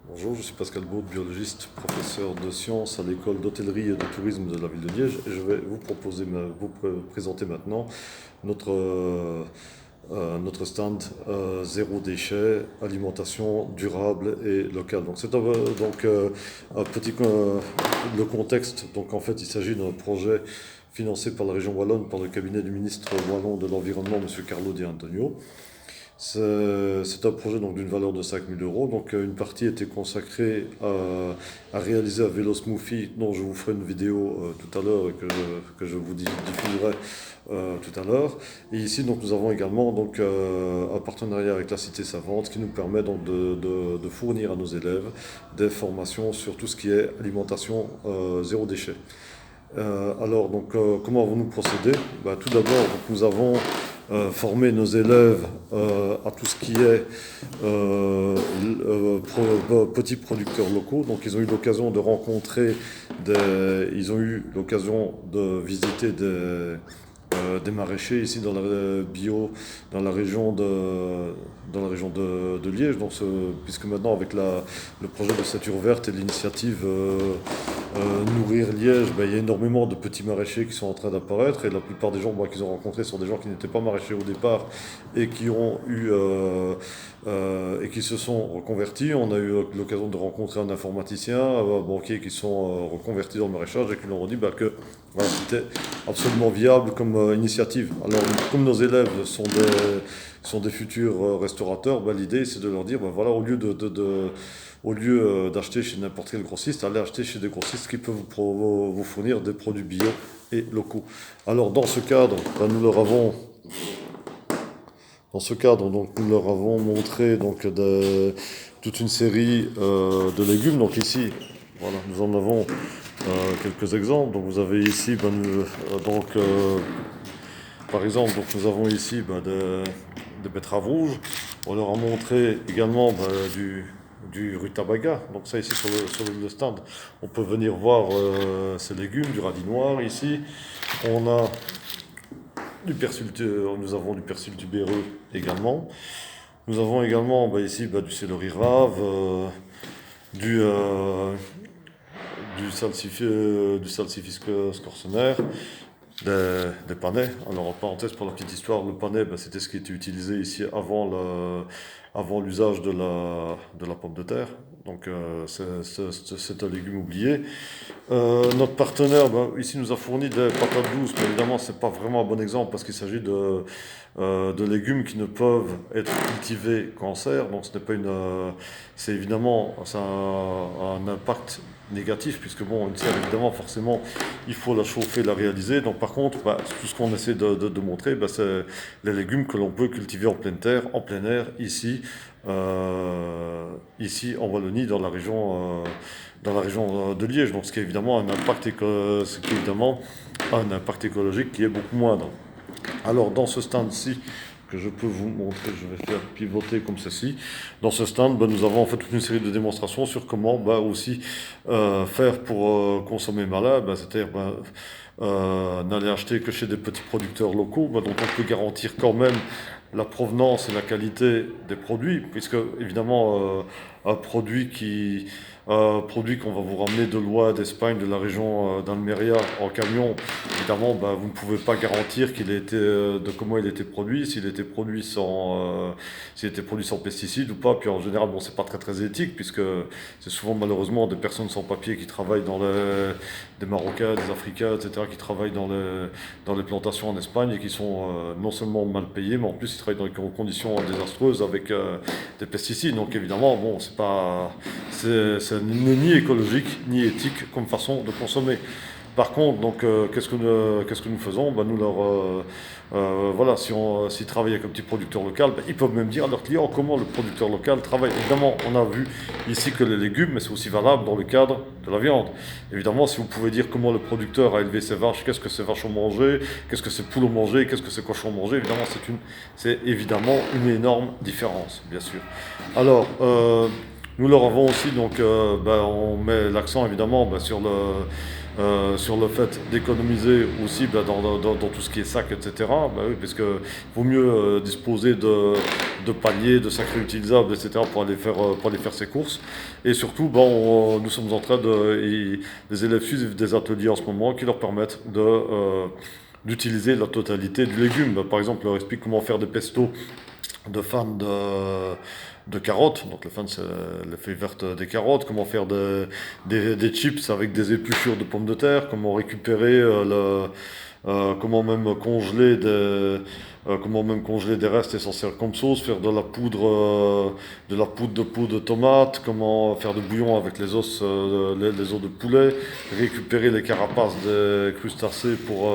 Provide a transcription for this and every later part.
Bonjour, je suis Pascal Baud, biologiste, professeur de sciences à l'école d'hôtellerie et de tourisme de la ville de Liège et je vais présenter maintenant notre, notre stand zéro déchet, alimentation durable et locale. Donc un petit le contexte. Donc en fait, il s'agit d'un projet financé par la région wallonne par le cabinet du ministre wallon de l'environnement, M. Carlo Di Antonio. C'est un projet donc d'une valeur de 5 000 euros. Donc une partie était consacrée à réaliser un vélo smoothie dont je vous ferai une vidéo tout à l'heure et que je vous diffuserai tout à l'heure. Et ici donc nous avons également un partenariat avec la Cité Savante qui nous permet donc de fournir à nos élèves des formations sur tout ce qui est alimentation zéro déchet. Comment avons-nous procédé? Tout d'abord, nous avons formé nos élèves à tout ce qui est petits producteurs locaux. Donc, ils ont eu l'occasion de rencontrer ils ont eu l'occasion de visiter des maraîchers ici dans la bio, dans la région de Liège. Puisque maintenant, avec le projet de Ceinture Verte et l'initiative Nourrir Liège, il y a énormément de petits maraîchers qui sont en train d'apparaître et la plupart des gens qu'ils ont rencontrés sont des gens qui n'étaient pas maraîchers au départ et qui ont eu et qui se sont reconvertis. On a eu l'occasion de rencontrer un informaticien, un banquier qui sont reconvertis dans le maraîchage et qui nous ont dit que voilà, c'était absolument viable comme initiative. Alors, comme nos élèves sont des futurs restaurateurs, l'idée c'est de leur dire, voilà, au lieu d'acheter chez n'importe quel grossiste, allez acheter chez des grossistes qui peuvent vous fournir des produits bio et locaux. Alors, dans ce cadre, nous leur avons montré toute une série de légumes. Donc ici, voilà, nous en avons quelques exemples. Donc vous avez ici, par exemple, nous avons ici des betteraves rouges. On leur a montré également du rutabaga. Donc ça ici sur le stand, on peut venir voir ces légumes, du radis noir ici. On a nous avons du persil tubéreux également. Nous avons également ici du céleri rave, du, euh, du salsifis scorcenaire, des panais. Alors en parenthèse pour la petite histoire, le panais c'était ce qui était utilisé ici avant l'usage de la pomme de terre. Donc c'est un légume oublié. Notre partenaire ici nous a fourni des patates douces, mais évidemment c'est pas vraiment un bon exemple parce qu'il s'agit de légumes qui ne peuvent être cultivés qu'en serre. Donc ce n'est pas c'est évidemment ça a un impact négatif puisque une serre évidemment forcément il faut la chauffer, la réaliser. Donc par contre tout ce qu'on essaie de montrer c'est les légumes que l'on peut cultiver en pleine terre, en plein air ici en Wallonie dans la région de Liège. Donc ce qui est évidemment un impact écologique qui est beaucoup moindre. Alors dans ce stand-ci que je peux vous montrer, je vais faire pivoter comme ceci. Dans ce stand, nous avons en fait toute une série de démonstrations sur comment aussi faire pour consommer malin, c'est-à-dire n'aller acheter que chez des petits producteurs locaux, donc on peut garantir quand même la provenance et la qualité des produits, puisque évidemment un produit qu'on va vous ramener de loin d'Espagne, de la région d'Almeria en camion, évidemment, vous ne pouvez pas garantir de comment il était produit, s'il était produit sans pesticides ou pas. Puis en général, c'est pas très très éthique puisque c'est souvent malheureusement des personnes sans papier qui travaillent des Marocains, des Africains, etc., qui travaillent dans les plantations en Espagne et qui sont non seulement mal payés, mais en plus ils travaillent dans des conditions désastreuses avec des pesticides. Donc évidemment, c'est ni écologique ni éthique comme façon de consommer. Par contre, qu'est-ce que nous faisons? Voilà, s'ils travaillent avec un petit producteur local, ils peuvent même dire à leurs clients comment le producteur local travaille. Évidemment, on a vu ici que les légumes, mais c'est aussi valable dans le cadre de la viande. Évidemment, si vous pouvez dire comment le producteur a élevé ses vaches, qu'est-ce que ces vaches ont mangé, qu'est-ce que ces poules ont mangé, qu'est-ce que ces cochons ont mangé, évidemment, c'est évidemment une énorme différence, bien sûr. Alors, nous leur avons aussi, on met l'accent évidemment sur le fait d'économiser aussi dans tout ce qui est sac, etc. Bah oui, parce que vaut mieux disposer de paniers, de sacs réutilisables, etc. Pour aller faire ses courses. Et surtout, nous sommes en train les élèves suivent des ateliers en ce moment qui leur permettent d'utiliser la totalité du légume. Bah, par exemple, on leur explique comment faire des pestos de fans de carottes. Donc le fan, c'est les feuilles vertes des carottes. Comment faire des chips avec des épluchures de pommes de terre. Comment récupérer comment même congeler des restes et s'en servir comme sauce. Faire de poudre de tomate. Comment faire de bouillon avec les os de poulet. Récupérer les carapaces des crustacés pour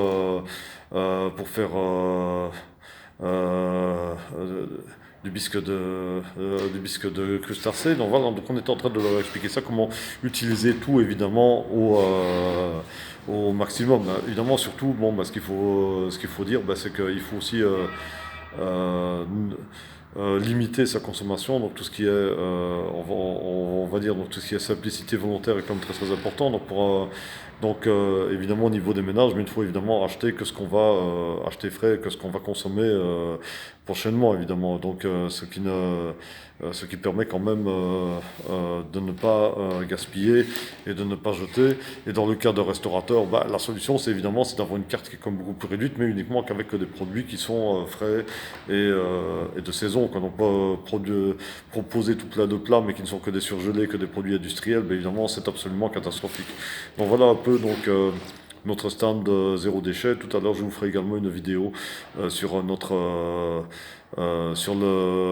faire euh, euh, du bisque de crustacés. Donc voilà, donc on est en train de leur expliquer ça, comment utiliser tout évidemment au maximum. Évidemment, surtout, ce qu'il faut dire, c'est qu'il faut aussi euh, limiter sa consommation. Donc tout ce qui est, on va dire, donc tout ce qui est simplicité volontaire est quand même très très important. Évidemment au niveau des ménages, mais il faut évidemment acheter que ce qu'on va acheter frais, que ce qu'on va consommer prochainement évidemment. Ce qui permet quand même de ne pas gaspiller et de ne pas jeter. Et dans le cas de restaurateur, la solution c'est d'avoir une carte qui est comme beaucoup plus réduite, mais uniquement qu'avec des produits qui sont frais et de saison. Quand on peut proposer tout plein de plats, mais qui ne sont que des surgelés, que des produits industriels, évidemment c'est absolument catastrophique. Donc voilà un peu notre stand zéro déchet. Tout à l'heure, je vous ferai également une vidéo sur le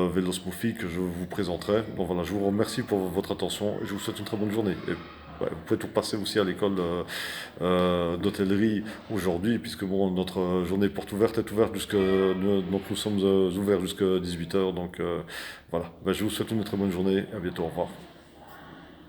vélo Smoothie que je vous présenterai. Donc voilà, je vous remercie pour votre attention et je vous souhaite une très bonne journée. Et vous pouvez tout passer aussi à l'école d'hôtellerie aujourd'hui, puisque notre journée porte ouverte est ouverte donc nous sommes ouverts jusqu'à 18 h. Donc voilà, je vous souhaite une très bonne journée. À bientôt, au revoir.